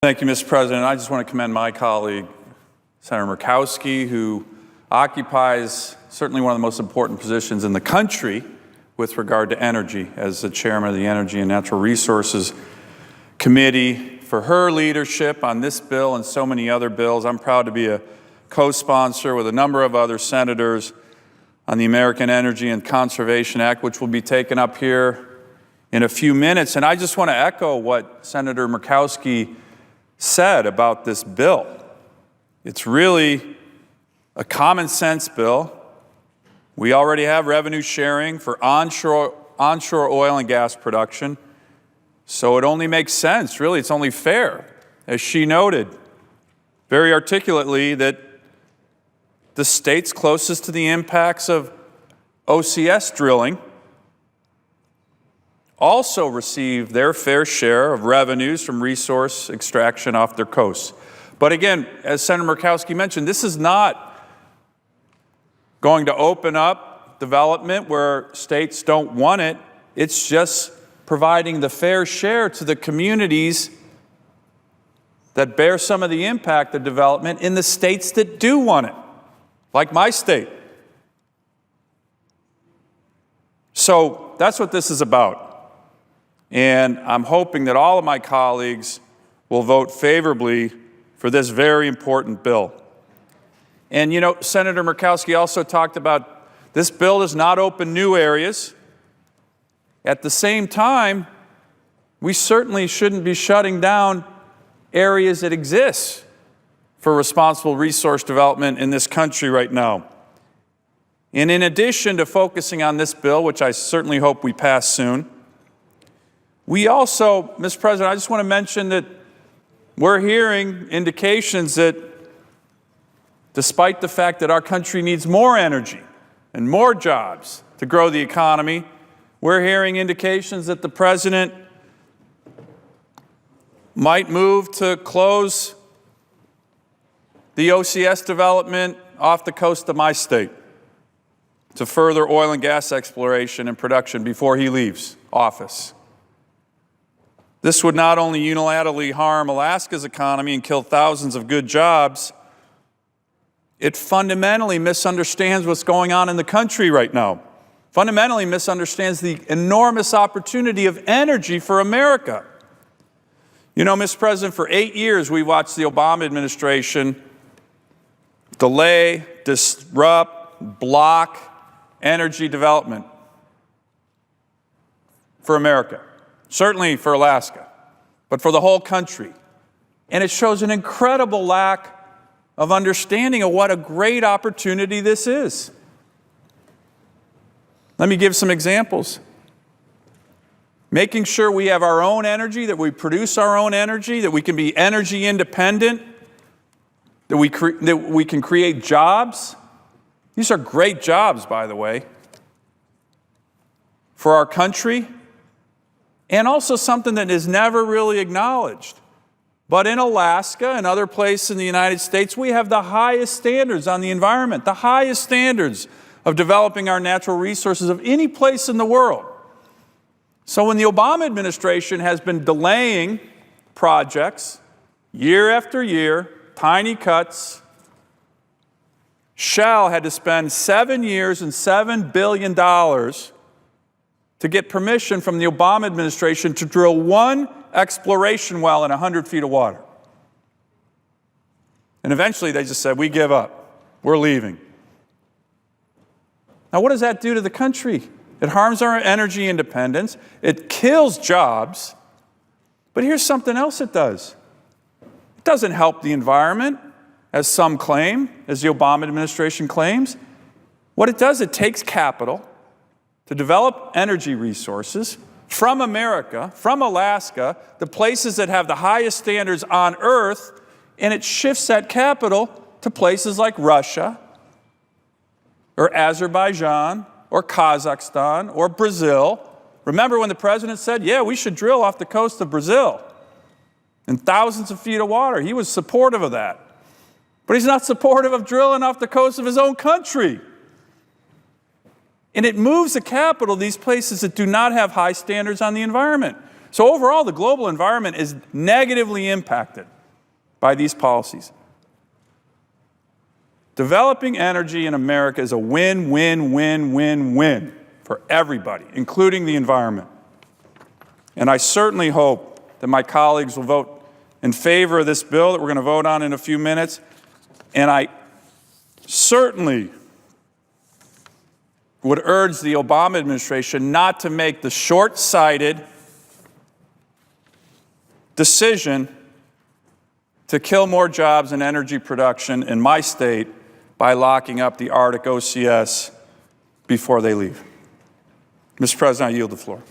Thank you, Mr. President. I just want to commend my colleague, Senator Murkowski, who occupies certainly one of the most important positions in the country with regard to energy as the chairman of the Energy and Natural Resources Committee, for her leadership on this bill and so many other bills. I'm proud to be a co-sponsor with a number of other senators on the American Energy and Conservation Act, which will be taken up here in a few minutes. And I just want to echo what Senator Murkowski said about this bill. It's really a common sense bill. We already have revenue sharing for onshore oil and gas production, so it only makes sense, really, it's only fair, as she noted very articulately, that the states closest to the impacts of OCS drilling also receive their fair share of revenues from resource extraction off their coasts. But again, as Senator Murkowski mentioned, this is not going to open up development where states don't want it. It's just providing the fair share to the communities that bear some of the impact of development in the states that do want it, like my state. So that's what this is about. And I'm hoping that all of my colleagues will vote favorably for this very important bill. And you know, Senator Murkowski also talked about this bill does not open new areas. At the same time, we certainly shouldn't be shutting down areas that exist for responsible resource development in this country right now. And in addition to focusing on this bill, which I certainly hope we pass soon, we also, Mr. President, I just want to mention that we're hearing indications that despite the fact that our country needs more energy and more jobs to grow the economy, we're hearing indications that the President might move to close the OCS development off the coast of my state to further oil and gas exploration and production before he leaves office. This would not only unilaterally harm Alaska's economy and kill thousands of good jobs, it fundamentally misunderstands what's going on in the country right now. Fundamentally misunderstands the enormous opportunity of energy for America. You know, Mr. President, for 8 years we watched the Obama administration delay, disrupt, block energy development for America. Certainly for Alaska, but for the whole country. And it shows an incredible lack of understanding of what a great opportunity this is. Let me give some examples. Making sure we have our own energy, that we produce our own energy, that we can be energy independent, that we can create jobs. These are great jobs, by the way, for our country. And also something that is never really acknowledged. But in Alaska and other places in the United States, we have the highest standards on the environment, the highest standards of developing our natural resources of any place in the world. So when the Obama administration has been delaying projects year after year, tiny cuts, Shell had to spend 7 years and $7 billion to get permission from the Obama administration to drill one exploration well in 100 feet of water. And eventually they just said, we give up, we're leaving. Now what does that do to the country? It harms our energy independence, it kills jobs, but here's something else it does. It doesn't help the environment, as some claim, as the Obama administration claims. What it does, it takes capital to develop energy resources from America, from Alaska, the places that have the highest standards on Earth, and it shifts that capital to places like Russia, or Azerbaijan, or Kazakhstan, or Brazil. Remember when the president said, yeah, we should drill off the coast of Brazil in thousands of feet of water? He was supportive of that. But he's not supportive of drilling off the coast of his own country. And it moves the capital to these places that do not have high standards on the environment. So overall, the global environment is negatively impacted by these policies. Developing energy in America is a win, win, win, win, win for everybody, including the environment. And I certainly hope that my colleagues will vote in favor of this bill that we're going to vote on in a few minutes. And I certainly would urge the Obama administration not to make the short-sighted decision to kill more jobs and energy production in my state by locking up the Arctic OCS before they leave. Mr. President, I yield the floor.